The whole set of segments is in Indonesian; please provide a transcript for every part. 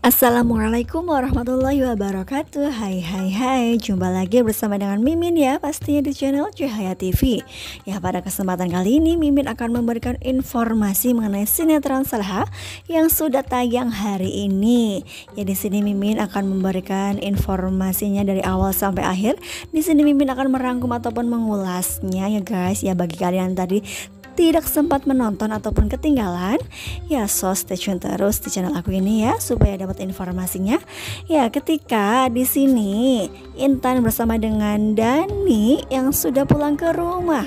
Assalamualaikum warahmatullahi wabarakatuh. Hai, jumpa lagi bersama dengan Mimin ya, pastinya di channel Cahaya TV. Ya, pada kesempatan kali ini Mimin akan memberikan informasi mengenai sinetron Salha yang sudah tayang hari ini. Ya, di sini Mimin akan memberikan informasinya dari awal sampai akhir. Di sini Mimin akan merangkum ataupun mengulasnya ya guys. Ya, bagi kalian tadi tidak sempat menonton ataupun ketinggalan, ya so stay tune terus di channel aku ini ya supaya dapat informasinya. Ya, ketika di sini Intan bersama dengan Dani yang sudah pulang ke rumah.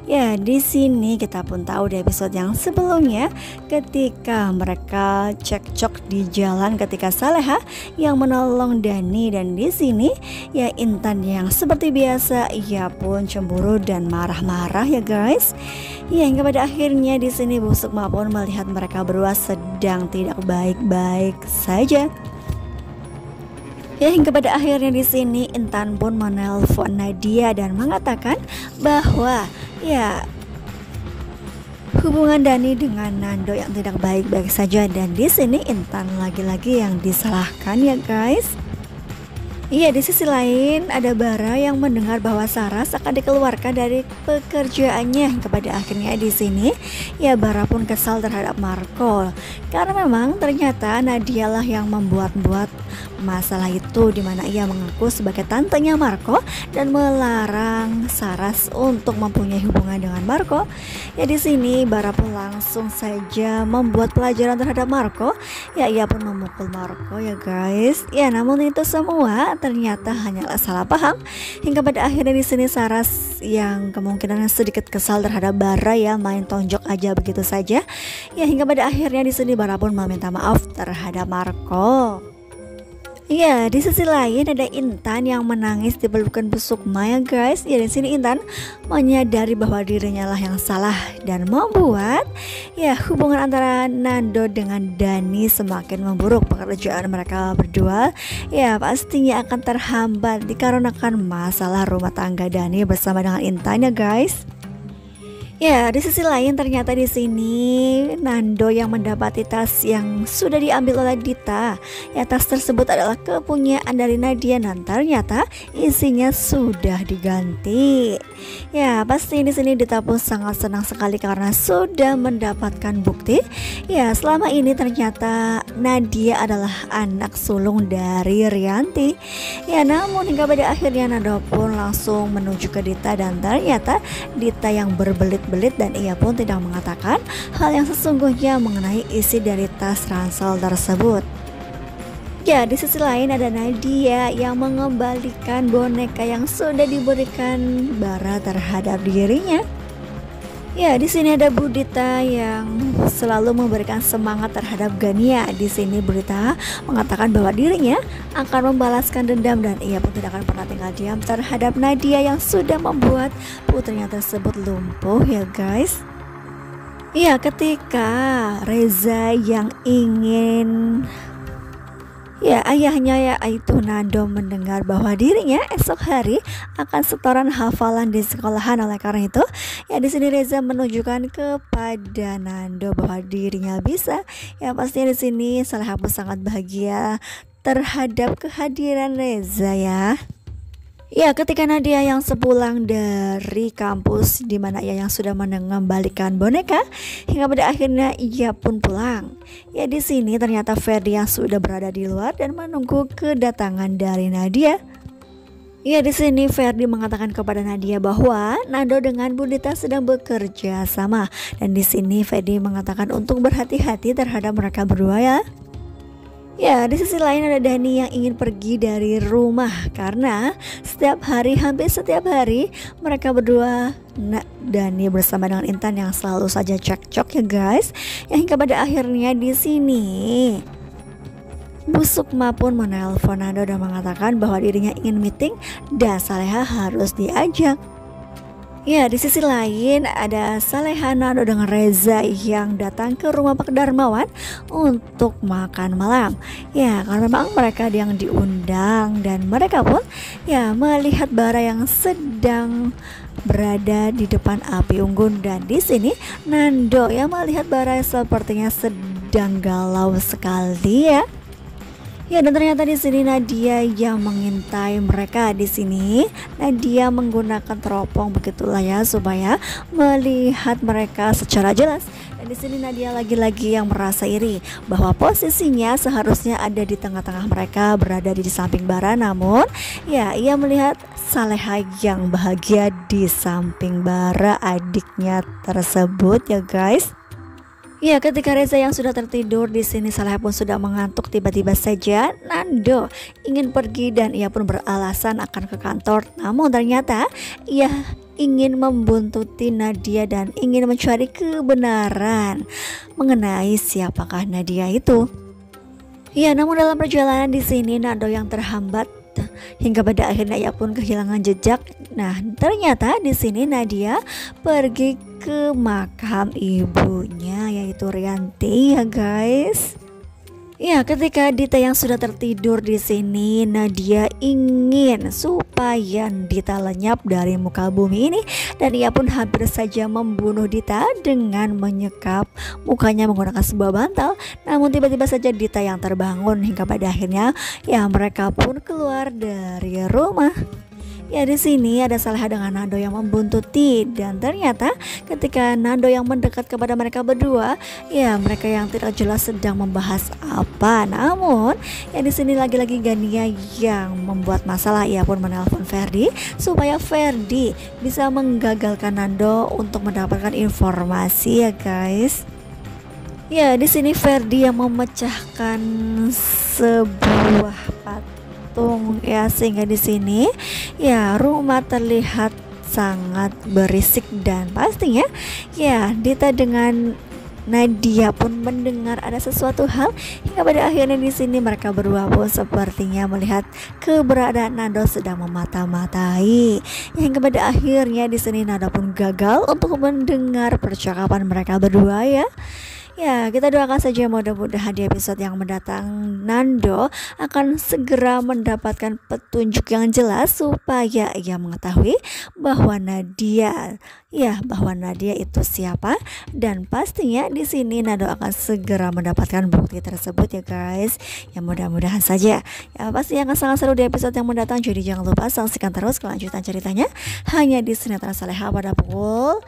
Ya, di sini kita pun tahu di episode yang sebelumnya ketika mereka cekcok di jalan ketika Saleha yang menolong Dani, dan di sini ya Intan yang seperti biasa ia pun cemburu dan marah-marah ya guys. Ya, hingga pada akhirnya di sini Bu Sukma pun melihat mereka berdua sedang tidak baik-baik saja. Ya, hingga pada akhirnya di sini Intan pun menelpon Nadia dan mengatakan bahwa ya hubungan Dani dengan Nando yang tidak baik-baik saja, dan di sini Intan lagi-lagi yang disalahkan ya guys. Iya, di sisi lain ada Bara yang mendengar bahwa Saras akan dikeluarkan dari pekerjaannya. Kepada akhirnya di sini ya Bara pun kesal terhadap Marco karena memang ternyata Nadia lah yang membuat-buat masalah itu, dimana ia mengaku sebagai tantenya Marco dan melarang Saras untuk mempunyai hubungan dengan Marco. Ya, di sini Bara pun langsung saja membuat pelajaran terhadap Marco. Ya, ia pun memukul Marco ya guys. Ya, namun itu semua ternyata hanyalah salah paham. Hingga pada akhirnya di sini Saras yang kemungkinan sedikit kesal terhadap Bara ya main tonjok aja begitu saja. Ya, hingga pada akhirnya di sini Bara pun meminta maaf terhadap Marco. Ya, di sisi lain ada Intan yang menangis di pelukan Bu Sukma ya guys. Ya, di sini Intan menyadari bahwa dirinya lah yang salah dan membuat ya hubungan antara Nando dengan Dani semakin memburuk. Pekerjaan mereka berdua ya pastinya akan terhambat dikarenakan masalah rumah tangga Dani bersama dengan Intan ya guys. Ya, di sisi lain ternyata di sini Nando yang mendapati tas yang sudah diambil oleh Dita. Ya, tas tersebut adalah kepunyaan dari Nadia dan ternyata isinya sudah diganti. Ya, pasti di sini Dita pun sangat senang sekali karena sudah mendapatkan bukti. Ya, selama ini ternyata Nadia adalah anak sulung dari Rianti. Ya, namun hingga pada akhirnya Nando pun langsung menuju ke Dita dan ternyata Dita yang berbelit dan ia pun tidak mengatakan hal yang sesungguhnya mengenai isi dari tas ransel tersebut. Ya, di sisi lain ada Nadia yang mengembalikan boneka yang sudah diberikan Bara terhadap dirinya. Ya, di sini ada Budita yang selalu memberikan semangat terhadap Gania. Di sini Budita mengatakan bahwa dirinya akan membalaskan dendam dan ia pun tidak akan pernah tinggal diam terhadap Nadia yang sudah membuat putrinya tersebut lumpuh ya guys. Ya, ketika Reza yang ingin ayahnya yaitu Nando mendengar bahwa dirinya esok hari akan setoran hafalan di sekolahan. Oleh karena itu ya di sini Reza menunjukkan kepada Nando bahwa dirinya bisa. Ya, pastinya di sini Salha pun sangat bahagia terhadap kehadiran Reza ya. Ya, ketika Nadia yang sepulang dari kampus di mana ia yang sudah mengembalikan boneka, hingga pada akhirnya ia pun pulang. Ya, di sini ternyata Ferdi yang sudah berada di luar dan menunggu kedatangan dari Nadia. Ya, di sini Ferdi mengatakan kepada Nadia bahwa Nando dengan Budita sedang bekerja sama, dan di sini Ferdi mengatakan untuk berhati-hati terhadap mereka berdua ya. Ya, di sisi lain ada Dani yang ingin pergi dari rumah karena hampir setiap hari mereka berdua Dani bersama dengan Intan yang selalu saja cekcok ya guys. Ya, hingga pada akhirnya di sini Bu Sukma pun menelpon Nando dan mengatakan bahwa dirinya ingin meeting dan Saleha harus diajak. Ya, di sisi lain ada Saleha, Nando dengan Reza yang datang ke rumah Pak Darmawan untuk makan malam. Ya, karena memang mereka yang diundang dan mereka pun ya melihat Bara yang sedang berada di depan api unggun, dan di sini Nando yang melihat Bara sepertinya sedang galau sekali ya. Ya, dan ternyata di sini Nadia yang mengintai mereka. Di sini Nadia menggunakan teropong begitulah ya supaya melihat mereka secara jelas. Dan di sini Nadia lagi-lagi yang merasa iri bahwa posisinya seharusnya ada di tengah-tengah mereka, berada di samping Bara. Namun ya, ia melihat Saleha yang bahagia di samping Bara, adiknya tersebut ya guys. Ya, ketika Reza yang sudah tertidur, di sini Saleha pun sudah mengantuk. Tiba-tiba saja Nando ingin pergi dan ia pun beralasan akan ke kantor. Namun ternyata ia ingin membuntuti Nadia dan ingin mencari kebenaran mengenai siapakah Nadia itu. Ya, namun dalam perjalanan di sini Nando yang terhambat hingga pada akhirnya ia pun kehilangan jejak. Nah, ternyata di sini Nadia pergi ke makam ibunya yaitu Rianti ya guys. Ya, ketika Dita yang sudah tertidur di sini, Nadia ingin supaya Dita lenyap dari muka bumi ini dan ia pun hampir saja membunuh Dita dengan menyekap mukanya menggunakan sebuah bantal. Namun tiba-tiba saja Dita yang terbangun hingga pada akhirnya ya mereka pun keluar dari rumah. Ya, di sini ada Saleha dengan Nando yang membuntuti dan ternyata ketika Nando yang mendekat kepada mereka berdua, ya mereka yang tidak jelas sedang membahas apa. Namun ya di sini lagi-lagi Gania yang membuat masalah. Ia pun menelpon Ferdi supaya Ferdi bisa menggagalkan Nando untuk mendapatkan informasi ya guys. Ya, di sini Ferdi yang memecahkan sebuah patung ya, sehingga di sini ya rumah terlihat sangat berisik dan pastinya ya Dita dengan Nadia pun mendengar ada sesuatu hal hingga pada akhirnya di sini mereka berdua pun sepertinya melihat keberadaan Nando sedang memata-matai. Hingga pada akhirnya di sini Nando pun gagal untuk mendengar percakapan mereka berdua ya. Ya, kita doakan saja mudah-mudahan di episode yang mendatang Nando akan segera mendapatkan petunjuk yang jelas supaya ia mengetahui bahwa Nadia itu siapa, dan pastinya di sini Nando akan segera mendapatkan bukti tersebut ya guys. Ya, mudah-mudahan saja. Ya, pastinya akan sangat seru di episode yang mendatang. Jadi jangan lupa saksikan terus kelanjutan ceritanya hanya di Sinetron Saleha pada pukul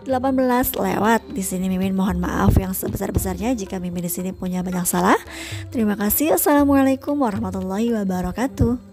18 lewat. Di sini Mimin mohon maaf yang sebesar-besarnya jika Mimin di sini punya banyak salah. Terima kasih. Assalamualaikum warahmatullahi wabarakatuh.